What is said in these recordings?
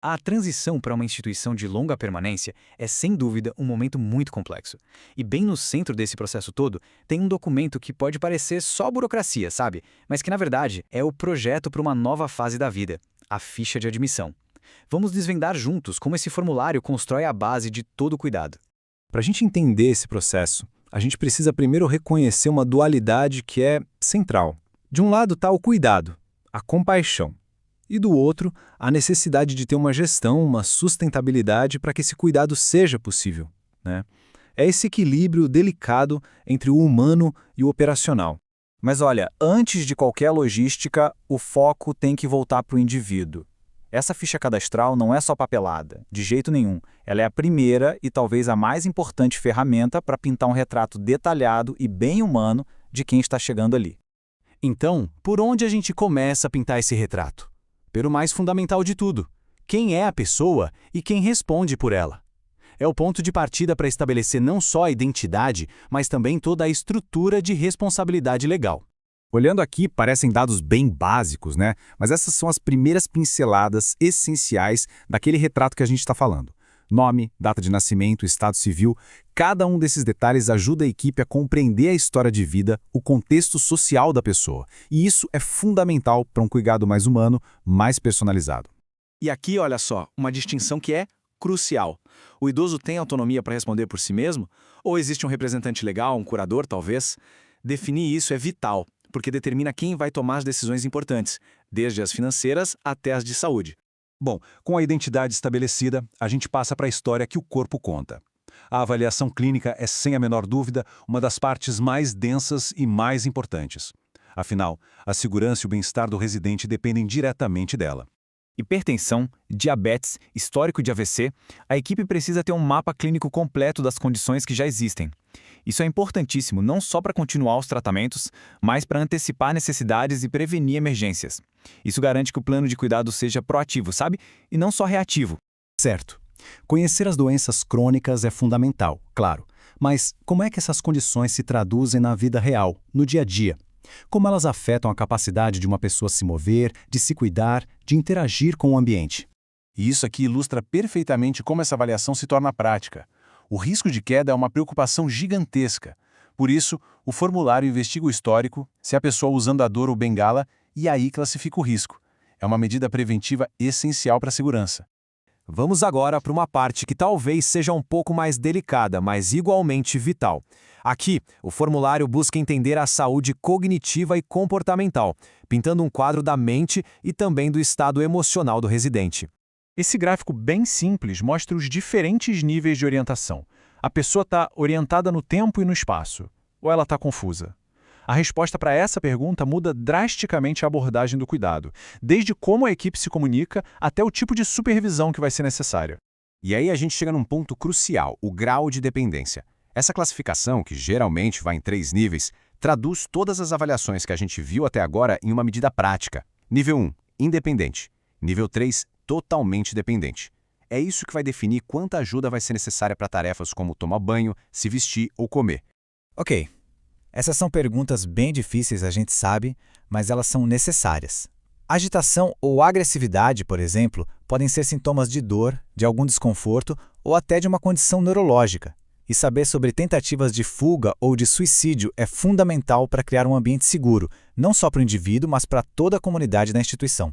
A transição para uma instituição de longa permanência é, sem dúvida, um momento muito complexo. E bem no centro desse processo todo, tem um documento que pode parecer só burocracia, sabe? Mas que, na verdade, é o projeto para uma nova fase da vida, a ficha de admissão. Vamos desvendar juntos como esse formulário constrói a base de todo o cuidado. Para a gente entender esse processo, a gente precisa primeiro reconhecer uma dualidade que é central. De um lado está o cuidado, a compaixão. E do outro, a necessidade de ter uma gestão, uma sustentabilidade para que esse cuidado seja possível, né? É esse equilíbrio delicado entre o humano e o operacional. Mas olha, antes de qualquer logística, o foco tem que voltar para o indivíduo. Essa ficha cadastral não é só papelada, de jeito nenhum. Ela é a primeira e talvez a mais importante ferramenta para pintar um retrato detalhado e bem humano de quem está chegando ali. Então, por onde a gente começa a pintar esse retrato? Pelo mais fundamental de tudo: quem é a pessoa e quem responde por ela. É o ponto de partida para estabelecer não só a identidade, mas também toda a estrutura de responsabilidade legal. Olhando aqui, parecem dados bem básicos, né? Mas essas são as primeiras pinceladas essenciais daquele retrato que a gente está falando. Nome, data de nascimento, estado civil, cada um desses detalhes ajuda a equipe a compreender a história de vida, o contexto social da pessoa. E isso é fundamental para um cuidado mais humano, mais personalizado. E aqui, olha só, uma distinção que é crucial. O idoso tem autonomia para responder por si mesmo? Ou existe um representante legal, um curador, talvez? Definir isso é vital, porque determina quem vai tomar as decisões importantes, desde as financeiras até as de saúde. Bom, com a identidade estabelecida, a gente passa para a história que o corpo conta. A avaliação clínica é, sem a menor dúvida, uma das partes mais densas e mais importantes. Afinal, a segurança e o bem-estar do residente dependem diretamente dela. Hipertensão, diabetes, histórico de AVC, a equipe precisa ter um mapa clínico completo das condições que já existem. Isso é importantíssimo não só para continuar os tratamentos, mas para antecipar necessidades e prevenir emergências. Isso garante que o plano de cuidado seja proativo, sabe? E não só reativo. Certo. Conhecer as doenças crônicas é fundamental, claro. Mas como é que essas condições se traduzem na vida real, no dia a dia? Como elas afetam a capacidade de uma pessoa se mover, de se cuidar, de interagir com o ambiente? E isso aqui ilustra perfeitamente como essa avaliação se torna prática. O risco de queda é uma preocupação gigantesca. Por isso, o formulário investiga o histórico, se a pessoa usando a dor ou bengala, e aí classifica o risco. É uma medida preventiva essencial para a segurança. Vamos agora para uma parte que talvez seja um pouco mais delicada, mas igualmente vital. Aqui, o formulário busca entender a saúde cognitiva e comportamental, pintando um quadro da mente e também do estado emocional do residente. Esse gráfico bem simples mostra os diferentes níveis de orientação. A pessoa está orientada no tempo e no espaço, ou ela está confusa? A resposta para essa pergunta muda drasticamente a abordagem do cuidado, desde como a equipe se comunica até o tipo de supervisão que vai ser necessária. E aí a gente chega num ponto crucial, o grau de dependência. Essa classificação, que geralmente vai em 3 níveis, traduz todas as avaliações que a gente viu até agora em uma medida prática. Nível 1, independente. Nível 3, totalmente dependente. É isso que vai definir quanta ajuda vai ser necessária para tarefas como tomar banho, se vestir ou comer. Ok. Essas são perguntas bem difíceis, a gente sabe, mas elas são necessárias. Agitação ou agressividade, por exemplo, podem ser sintomas de dor, de algum desconforto ou até de uma condição neurológica. E saber sobre tentativas de fuga ou de suicídio é fundamental para criar um ambiente seguro, não só para o indivíduo, mas para toda a comunidade da instituição.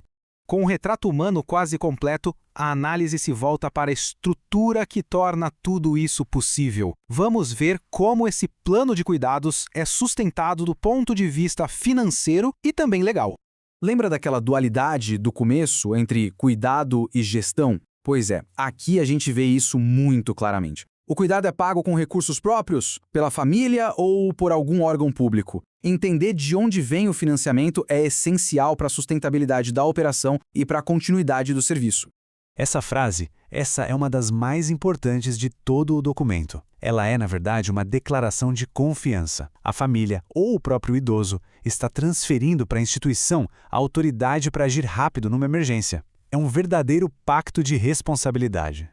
Com o retrato humano quase completo, a análise se volta para a estrutura que torna tudo isso possível. Vamos ver como esse plano de cuidados é sustentado do ponto de vista financeiro e também legal. Lembra daquela dualidade do começo entre cuidado e gestão? Pois é, aqui a gente vê isso muito claramente. O cuidado é pago com recursos próprios, pela família ou por algum órgão público. Entender de onde vem o financiamento é essencial para a sustentabilidade da operação e para a continuidade do serviço. Essa é uma das mais importantes de todo o documento. Ela é, na verdade, uma declaração de confiança. A família ou o próprio idoso está transferindo para a instituição a autoridade para agir rápido numa emergência. É um verdadeiro pacto de responsabilidade.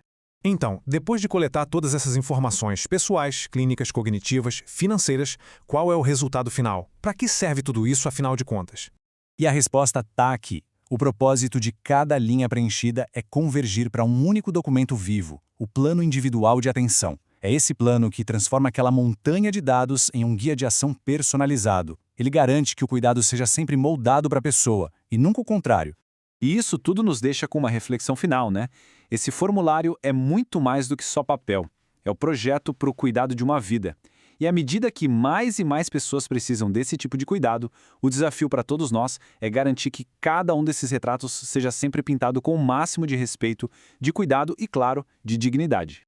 Então, depois de coletar todas essas informações pessoais, clínicas, cognitivas, financeiras, qual é o resultado final? Para que serve tudo isso, afinal de contas? E a resposta está aqui. O propósito de cada linha preenchida é convergir para um único documento vivo, o Plano Individual de Atenção. É esse plano que transforma aquela montanha de dados em um guia de ação personalizado. Ele garante que o cuidado seja sempre moldado para a pessoa, e nunca o contrário. E isso tudo nos deixa com uma reflexão final, né? Esse formulário é muito mais do que só papel. É o projeto para o cuidado de uma vida. E à medida que mais e mais pessoas precisam desse tipo de cuidado, o desafio para todos nós é garantir que cada um desses retratos seja sempre pintado com o máximo de respeito, de cuidado e, claro, de dignidade.